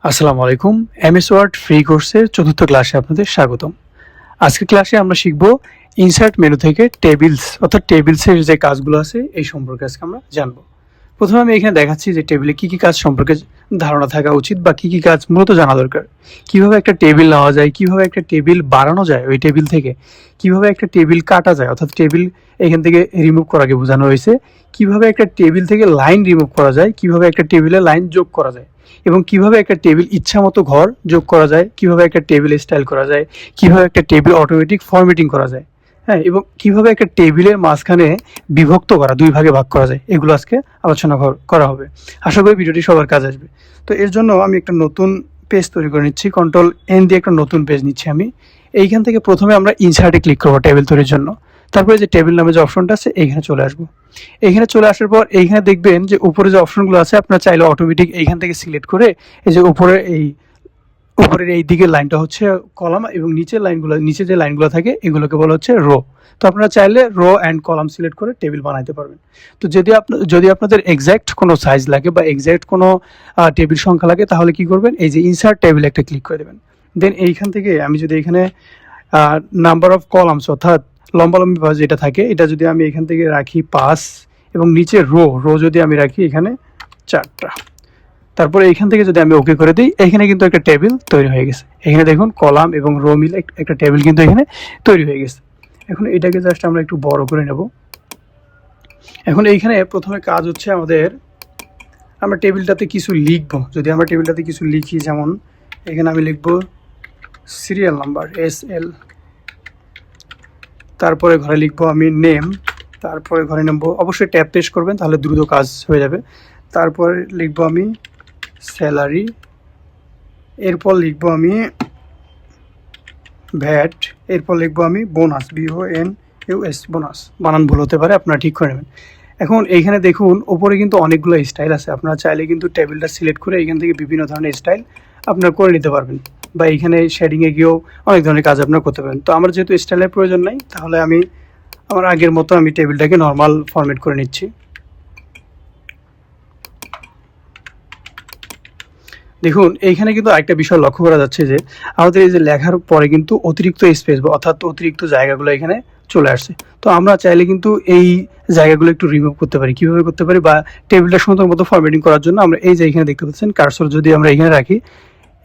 আসসালামু আলাইকুম। MS word free কোর্সের চতুর্থ ক্লাসে আপনাদের স্বাগতম। আজকের ক্লাসে আমরা শিখব ইনসার্ট মেনু থেকে টেবিলস অর্থাৎ টেবিলসের যে কাজগুলো আছে এই সম্পর্কে আজকে আমরা জানব। প্রথমে আমি এখানে দেখাচ্ছি যে টেবিলে কী কী কাজ সম্পর্কে ধারণা থাকা উচিত বা কী কী কাজ মূলত জানা দরকার। কীভাবে একটা টেবিল নেওয়া যায়, কীভাবে একটা টেবিল বাড়ানো যায় ওই টেবিল থেকে, কীভাবে একটা টেবিল কাটা যায় অর্থাৎ টেবিল এখান থেকে রিমুভ করাকে বোঝানো হয়েছে, কীভাবে একটা টেবিল থেকে লাইন রিমুভ করা যায়, কীভাবে একটা টেবিলে লাইন যোগ করা যায় এবং কিভাবে একটা টেবিল ইচ্ছামতো ঘর যোগ করা যায়, কিভাবে একটা টেবিল স্টাইল করা যায়, কিভাবে একটা টেবিল অটোমেটিক ফরম্যাটিং করা যায়, হ্যাঁ, এবং কিভাবে একটা টেবিলের মাঝখানে বিভক্ত করা, দুই ভাগে ভাগ করা যায়, এগুলো আজকে আলোচনা করা হবে। আশা করি ভিডিওটি সবার কাজে আসবে। তো এর জন্য আমি একটা নতুন পেজ তৈরি করে নিচ্ছি, কন্ট্রোল এন দিয়ে একটা নতুন পেজ নিচ্ছি আমি। এইখান থেকে প্রথমে আমরা ইনসার্টে ক্লিক করবো টেবিল তৈরির জন্য। তারপরে যে টেবিল নামে যে অপশনটা আছে এইখানে চলে আসবো। এইখানে চলে আসার পর এইখানে দেখবেন যে উপরে যে অপশনগুলো আছে আপনারা চাইলে অটোমেটিক এইখান থেকে সিলেক্ট করে এই যে উপরের এই দিকের লাইনটা হচ্ছে কলাম এবং নিচে যে লাইনগুলো থাকে এগুলোকে বলা হচ্ছে রো। তো আপনারা চাইলে রো অ্যান্ড কলাম সিলেক্ট করে টেবিল বানাইতে পারবেন। তো যদি আপনাদের এক্স্যাক্ট কোনো সাইজ লাগে বা এক্স্যাক্ট কোনো টেবিল সংখ্যা লাগে তাহলে কি করবেন, এই যে ইনসার্ট টেবিল একটা ক্লিক করে দেবেন। দেন এইখান থেকে আমি যদি এখানে নাম্বার অফ কলামস অর্থাৎ লম্বালম্বি ভাঁজ যেটা থাকে এটা যদি আমি এখান থেকে রাখি 5 এবং নিচে রো যদি আমি রাখি এখানে 4টা, তারপরে এইখান থেকে যদি আমি ওকে করে দিই এখানে কিন্তু একটা টেবিল তৈরি হয়ে গেছে। এখানে দেখুন কলাম এবং রো মিলে একটা টেবিল কিন্তু এখানে তৈরি হয়ে গেছে। এখন এটাকে জাস্ট আমরা একটু বড় করে নেব। এখন এইখানে প্রথমে কাজ হচ্ছে আমরা টেবিলটাতে কিছু লিখবো। যদি আমরা টেবিলটাতে কিছু লিখি, যেমন এখানে আমি লিখবো সিরিয়াল নাম্বার SL, তারপরে ঘরে লিখবো আমি নেম, তারপরে ঘরে নেবো, অবশ্যই ট্যাব পেস্ট করবেন তাহলে দ্রুত কাজ হয়ে যাবে। তারপরে লিখবো আমি স্যালারি, এরপর লিখবো আমি ভ্যাট, এরপর লিখবো আমি বোনাস, BONUS, বোনাস। বানান ভুল হতে পারে, আপনারা ঠিক করে নেবেন। এখন এইখানে দেখুন ওপরে কিন্তু অনেকগুলো স্টাইল আছে, আপনারা চাইলে কিন্তু টেবিলটা সিলেক্ট করে এইখান থেকে বিভিন্ন ধরনের স্টাইল আপনারা করে নিতে পারবেন বা এইখানে শেডিংয়ে গিয়েও অনেক ধরনের কাজ আপনারা করতে পারেন। তো আমার যেহেতু স্টাইলের প্রয়োজন নাই তাহলে আমি আমার আগের মতো আমি টেবিলটাকে নর্মাল ফরম্যাট করে নিচ্ছি। দেখুন এইখানে কিন্তু আরেকটা বিষয় লক্ষ্য করা যাচ্ছে যে আমাদের এই যে লেখার পরে কিন্তু অতিরিক্ত স্পেস বা অর্থাৎ অতিরিক্ত জায়গাগুলো এখানে চলে আসছে। তো আমরা চাইলে কিন্তু এই জায়গাগুলো একটু রিমুভ করতে পারি। কীভাবে করতে পারি, বা টেবিলটা সুন্দর মতো ফরম্যাটিং করার জন্য আমরা এই যে এখানে দেখতে পাচ্ছেন কার্সর যদি আমরা এখানে রাখি,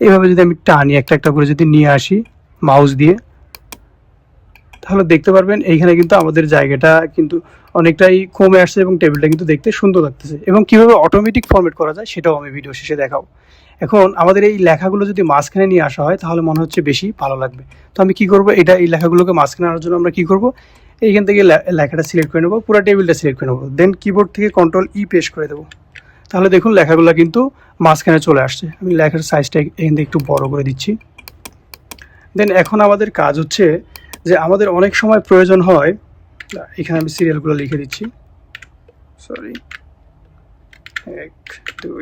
এইভাবে যদি আমি টানি একটা করে যদি নিয়ে আসি মাউস দিয়ে, তাহলে দেখতে পারবেন এইখানে কিন্তু আমাদের জায়গাটা কিন্তু অনেকটাই কমে আসছে এবং টেবিলটা কিন্তু দেখতে সুন্দর লাগতেছে। এবং কিভাবে অটোমেটিক ফরম্যাট করা যায় সেটাও আমি ভিডিও শেষে দেখাবো। এখন আমাদের এই লেখাগুলো যদি মাঝখানে নিয়ে আসা হয় তাহলে মনে হচ্ছে বেশি ভালো লাগবে। তো আমি কি করব, এই লেখাগুলোকে মাঝখানে আনার জন্য আমরা কি করব, এইখান থেকে লেখাটা সিলেক্ট করে নেবো, পুরো টেবিলটা সিলেক্ট করে নেবো, দেন কিবোর্ড থেকে কন্ট্রোল ই পেস্ট করে দেবো। তাহলে দেখুন লেখাগুলো কিন্তু মাঝখানে চলে আসছে। আমি লেখার সাইজটা এখান থেকে একটু বড় করে দিচ্ছি। দেন এখন আমাদের কাজ হচ্ছে যে আমাদের অনেক সময় প্রয়োজন হয়, এখানে আমি সিরিয়ালগুলো লিখে দিচ্ছি, 1 2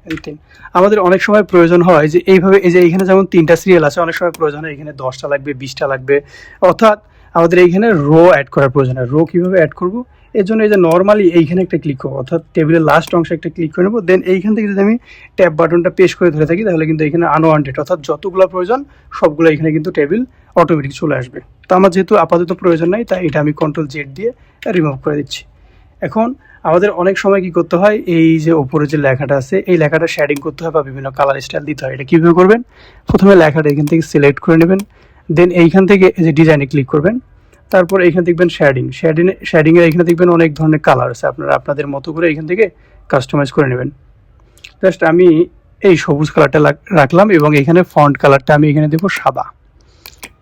3। আমাদের অনেক সময় প্রয়োজন হয় যে এইভাবে, এই যে এখানে যেমন 3টা সিরিয়াল আছে, অনেক সময় প্রয়োজন হয় এখানে 10টা লাগবে, 20টা লাগবে, অর্থাৎ আমাদের এইখানে রো অ্যাড করার প্রয়োজন হয়। রো কীভাবে অ্যাড করবো, এর জন্য এই যে নর্মালি এইখানে একটা ক্লিক করবো, অর্থাৎ টেবিলের লাস্ট অংশে একটা ক্লিক করে নেবো। দেন এইখান থেকে যদি আমি ট্যাব বাটনটা পেশ করে ধরে থাকি তাহলে কিন্তু এখানে আনওয়ান্টেড অর্থাৎ যতগুলো প্রয়োজন সবগুলো এখানে কিন্তু টেবিল অটোমেটিক চলে আসবে। তো আমার যেহেতু আপাতত প্রয়োজন নাই তাই এটা আমি কন্ট্রোল জেড দিয়ে রিমুভ করে দিচ্ছি। এখন আমাদের অনেক সময় কি করতে হয়, এই যে উপরে যে লেখাটা আছে এই লেখাটা শেডিং করতে হয় বা বিভিন্ন কালার স্টাইল দিতে হয়। এটা কীভাবে করবেন, প্রথমে লেখাটা এখান থেকে সিলেক্ট করে নেবেন, দেন এইখান থেকে এই যে ডিজাইনে ক্লিক করবেন, তারপর এখানে দেখবেন শেডিংয়ের এখানে দেখবেন অনেক ধরনের কালার আছে, আপনারা আপনাদের মতো করে এখান থেকে কাস্টমাইজ করে নেবেন। জাস্ট আমি এই সবুজ কালারটা রাখলাম এবং এখানে ফন্ট কালারটা আমি এখানে দেবো সাদা।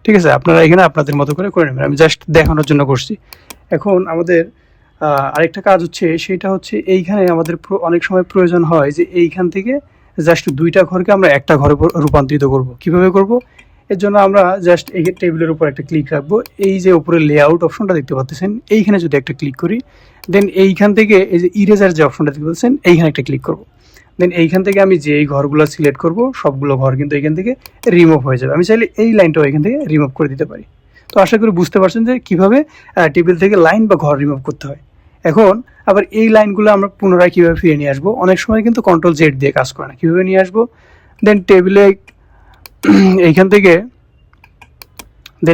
ঠিক আছে, আপনারা এখানে আপনাদের মতো করে নেবেন, আমি জাস্ট দেখানোর জন্য করছি। এখন আমাদের আরেকটা কাজ হচ্ছে, সেটা হচ্ছে এইখানে আমাদের অনেক সময় প্রয়োজন হয় যে এইখান থেকে জাস্ট 2টা ঘরকে আমরা একটা ঘরে রূপান্তরিত করব। কিভাবে করব, এর জন্য আমরা জাস্ট এই টেবিলের উপর একটা ক্লিক রাখবো, এই যে উপরে লেআউট অপশনটা দেখতে পাচ্ছেন এইখানে যদি একটা ক্লিক করি, দেন এইখান থেকে এই যে ইরেজার যে অপশনটা দেখতে পাচ্ছেন এইখানে একটা ক্লিক করব। দেন এইখান থেকে আমি যে এই ঘরগুলো সিলেক্ট করব সবগুলো ঘর কিন্তু এখান থেকে রিমুভ হয়ে যাবে। আমি চাইলে এই লাইনটাও এখান থেকে রিমুভ করে দিতে পারি। তো আশা করি বুঝতে পারছেন যে কীভাবে টেবিল থেকে লাইন বা ঘর রিমুভ করতে হয়। এখন আবার এই লাইনগুলো আমরা পুনরায় কীভাবে ফিরে নিয়ে আসবো, অনেক সময় কিন্তু কন্ট্রোল জেড দিয়ে কাজ করে না। কীভাবে নিয়ে আসবো, দেন টেবিলে এইখান থেকে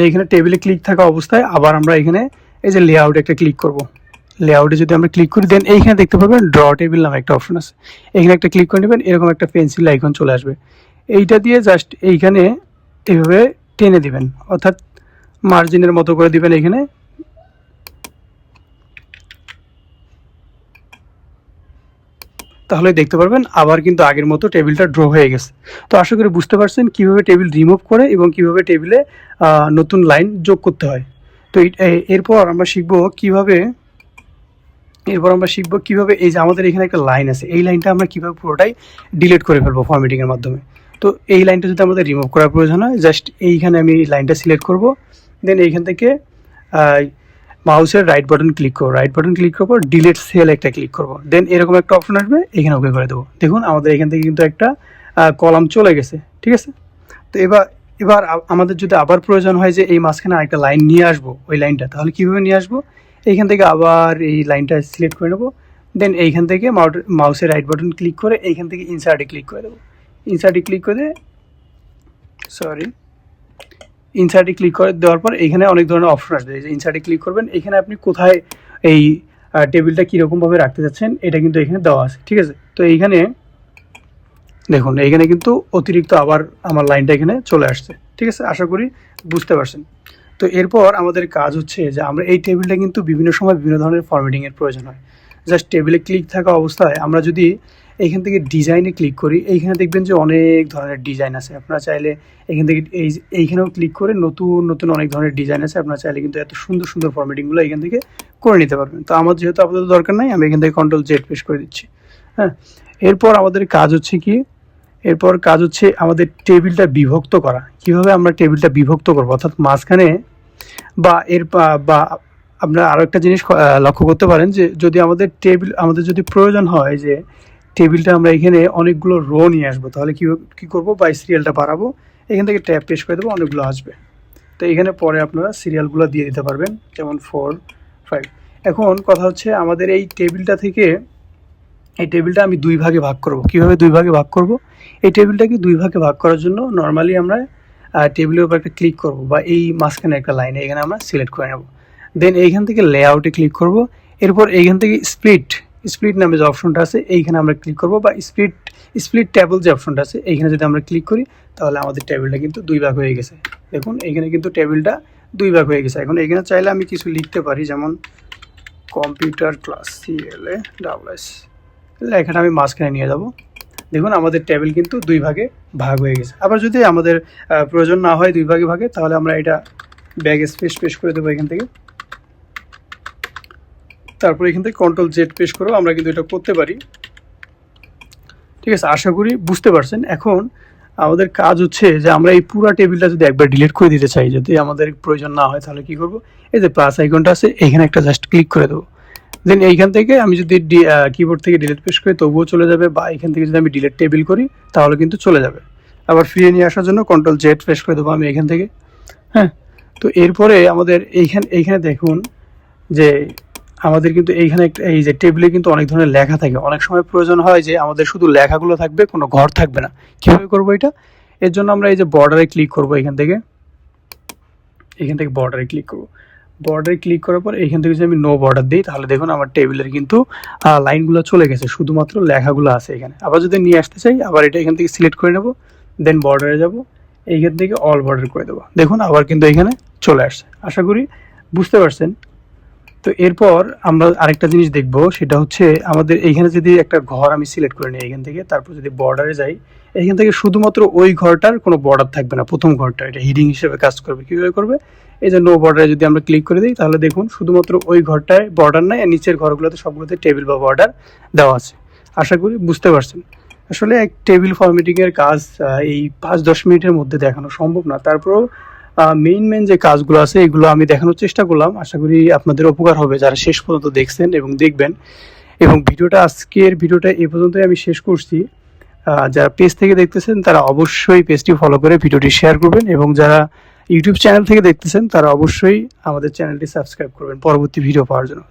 এখানে টেবিলে ক্লিক থাকা অবস্থায় আবার আমরা এখানে এই যে লেআউটে একটা ক্লিক করব। লেআউটে যদি আমরা ক্লিক করি দেন এইখানে দেখতে পাবেন ড্র টেবিল নামে একটা অপশন আছে, এখানে একটা ক্লিক করে নেবেন, এরকম একটা পেন্সিল আইকন চলে আসবে। এইটা দিয়ে জাস্ট এইখানে এইভাবে টেনে দিবেন, অর্থাৎ মার্জিনের মতো করে দিবেন এখানে। তাহলে দেখতে পারবেন আবার কিন্তু আগের মতো টেবিলটা ড্র হয়ে গেছে। তো আশা করি বুঝতে পারছেন কিভাবে টেবিল রিমুভ করে এবং কিভাবে টেবিলে নতুন লাইন যোগ করতে হয়। তো এরপর আমরা শিখব কিভাবে এই যে আমাদের এখানে একটা লাইন আছে, এই লাইনটা আমরা কিভাবে পুরোটাই ডিলিট করে ফেলবো ফরম্যাটিংয়ের মাধ্যমে। তো এই লাইনটা যদি আমাদের রিমুভ করার প্রয়োজন হয়, জাস্ট এইখানে আমি এই লাইনটা সিলেক্ট করব, দেন এইখান থেকে মাউসের রাইট বাটন ক্লিক করবো, রাইট বাটন ক্লিক করবো, ডিলিট সেল একটা ক্লিক করবো, দেন এরকম একটা অপশন আসবে, এখানে ওকে করে দেবো। দেখুন আমাদের এখান থেকে কিন্তু একটা কলাম চলে গেছে, ঠিক আছে। তো এবার আমাদের যদি আবার প্রয়োজন হয় যে এই মাঝখানে আরেকটা লাইন নিয়ে আসবো, ওই লাইনটা তাহলে কীভাবে নিয়ে আসবো, এইখান থেকে আবার এই লাইনটা সিলেক্ট করে নেবো, দেন এইখান থেকে মাউসের রাইট বাটন ক্লিক করে এইখান থেকে ইনসার্টে ক্লিক করে দেবো। ইনসার্টে ক্লিক করে ইনসার্টে ক্লিক করে দেওয়ার পর এখানে অনেক ধরনের অপশন আসবে। এই যে ইনসার্টে ক্লিক করবেন, এখানে আপনি কোথায় এই টেবিলটা কীরকমভাবে রাখতে চাচ্ছেন এটা কিন্তু এখানে দেওয়া আছে, ঠিক আছে। তো এইখানে দেখুন এইখানে কিন্তু অতিরিক্ত আবার আমার লাইনটা এখানে চলে আসছে, ঠিক আছে। আশা করি বুঝতে পারছেন। তো এরপর আমাদের কাজ হচ্ছে যে আমরা এই টেবিলটা কিন্তু বিভিন্ন সময় বিভিন্ন ধরনের ফরম্যাটিংয়ের প্রয়োজন হয়। জাস্ট টেবিলে ক্লিক থাকা অবস্থায় আমরা যদি এইখান থেকে ডিজাইনে ক্লিক করি, এইখানে দেখবেন যে অনেক ধরনের ডিজাইন আছে। আপনারা চাইলে এখান থেকে এইখানেও ক্লিক করে নতুন নতুন অনেক ধরনের ডিজাইন আছে, আপনারা চাইলে কিন্তু এত সুন্দর সুন্দর ফরম্যাটিংগুলো এখান থেকে করে নিতে পারবেন। তো আমার যেহেতু আপাতত দরকার নাই, আমি এখান থেকে কন্ট্রোল জেড প্রেস করে দিচ্ছি। হ্যাঁ, এরপর আমাদের কাজ হচ্ছে কি, আমাদের টেবিলটা বিভক্ত করা। কিভাবে আমরা টেবিলটা বিভক্ত করবো, অর্থাৎ মাঝখানে বা আপনারা আরও একটা জিনিস লক্ষ্য করতে পারেন যে যদি আমাদের যদি প্রয়োজন হয় যে টেবিলটা আমরা এখানে অনেকগুলো রো নিয়ে আসবো, তাহলে কী করবো, বাই সিরিয়ালটা বাড়াবো, এখান থেকে ট্যাব পেশ করে দেবো, অনেকগুলো আসবে। তো এখানে পরে আপনারা সিরিয়ালগুলো দিয়ে দিতে পারবেন, যেমন 4, 5। এখন কথা হচ্ছে আমাদের এই টেবিলটা আমি দুই ভাগে ভাগ করব। কিভাবে দুই ভাগে ভাগ করব, এই টেবিলটাকে দুই ভাগে ভাগ করার জন্য নর্মালি আমরা টেবিলের উপর একটা ক্লিক করব, বা এই মাঝখানে একটা লাইনে এখানে আমরা সিলেক্ট করে নেব, দেন এইখান থেকে লেআউটে ক্লিক করব। এরপর এইখান থেকে স্প্লিট নামে যে অপশনটা আছে এইখানে আমরা ক্লিক করব, বা স্প্লিট টেবিল যে অপশনটা আছে এইখানে যদি আমরা ক্লিক করি তাহলে আমাদের টেবিলটা কিন্তু দুই ভাগ হয়ে গেছে। দেখুন এইখানে কিন্তু টেবিলটা দুই ভাগ হয়ে গেছে। এখন এইখানে চাইলে আমি কিছু লিখতে পারি, যেমন কম্পিউটার ক্লাস CLASS, লেখাটা আমি মাঝখানে নিয়ে যাব। দেখুন আমাদের টেবিল কিন্তু দুই ভাগে ভাগ হয়ে গেছে। আবার যদি আমাদের প্রয়োজন না হয় দুই ভাগে তাহলে আমরা এটা ব্যাক স্পেস পেশ করে দেবো এখান থেকে, তারপর এখান থেকে কন্ট্রোল জেড পেশ করেও আমরা কিন্তু এটা করতে পারি, ঠিক আছে। আশা করি বুঝতে পারছেন। এখন আমাদের কাজ হচ্ছে যে আমরা এই পুরো টেবিলটা যদি একবার ডিলিট করে দিতে চাই, যদি আমাদের প্রয়োজন না হয় তাহলে কি করব, এই যে প্লাস আইকনটা আছে এখানে একটা জাস্ট ক্লিক করে দেবো, দেন এইখান থেকে আমি যদি কিবোর্ড থেকে ডিলিট পেশ করি তবুও চলে যাবে, বা এখান থেকে যদি আমি ডিলিট টেবিল করি তাহলে কিন্তু চলে যাবে। আবার ফিরিয়ে নিয়ে আসার জন্য কন্ট্রোল জেড প্রেস করে দেবো আমি এখান থেকে। হ্যাঁ, তো এরপরে আমাদের এইখানে দেখুন যে আমাদের কিন্তু এইখানে এই যে টেবিলে কিন্তু অনেক ধরনের লেখা থাকে। অনেক সময় প্রয়োজন হয় যে আমাদের শুধু লেখাগুলো থাকবে, কোনো ঘর থাকবে না। কীভাবে করবো এটা, এর জন্য আমরা এই যে বর্ডারে ক্লিক করবো, এখান থেকে বর্ডারে ক্লিক করবো। বর্ডারে ক্লিক করার পর এখান থেকে যদি আমি নো বর্ডার দিই তাহলে দেখুন আমার টেবিলের কিন্তু লাইনগুলো চলে গেছে, শুধুমাত্র লেখাগুলো আছে এখানে। আবার যদি নিয়ে আসতে চাই আবার এটা এখান থেকে সিলেক্ট করে নেব, দেন বর্ডারে যাব, এইখান থেকে অল বর্ডার করে দেবো। দেখুন আবার কিন্তু এখানে চলে আসছে। আশা করি বুঝতে পারছেন। তো এরপর আমরা আরেকটা জিনিস দেখব, সেটা হচ্ছে আমাদের এইখানে যদি একটা ঘর আমি সিলেক্ট করে নিই এখান থেকে, তারপর যদি বর্ডারে যাই, এখান থেকে শুধুমাত্র ওই ঘরটার কোনো বর্ডার থাকবে না, প্রথম ঘরটা, এটা হিডিং হিসেবে কাজ করবে। কীভাবে করবে, এই যে নো বর্ডারে যদি আমরা ক্লিক করে দিই তাহলে দেখুন শুধুমাত্র ওই ঘরটায় বর্ডার নাই, আর নিচের ঘরগুলোতে সবগুলোতে টেবিল বা বর্ডার দেওয়া আছে। আশা করি বুঝতে পারছেন। আসলে এক টেবিল ফরম্যাটিংয়ের কাজ এই 5-10 মিনিটের মধ্যে দেখানো সম্ভব না, তারপরেও মেইন যে কাজগুলো আছে এগুলো আমি দেখানোর চেষ্টা করলাম। আশা করি আপনাদের উপকার হবে যারা শেষ পর্যন্ত দেখছেন এবং দেখবেন। এবং আজকের ভিডিওটা এই পর্যন্তই আমি শেষ করছি। যারা পেজ থেকে দেখতেছেন তারা অবশ্যই পেজটি ফলো করে ভিডিওটি শেয়ার করবেন, এবং যারা ইউটিউব চ্যানেল থেকে দেখতেছেন তারা অবশ্যই আমাদের চ্যানেলটি সাবস্ক্রাইব করবেন পরবর্তী ভিডিও পাওয়ার জন্য।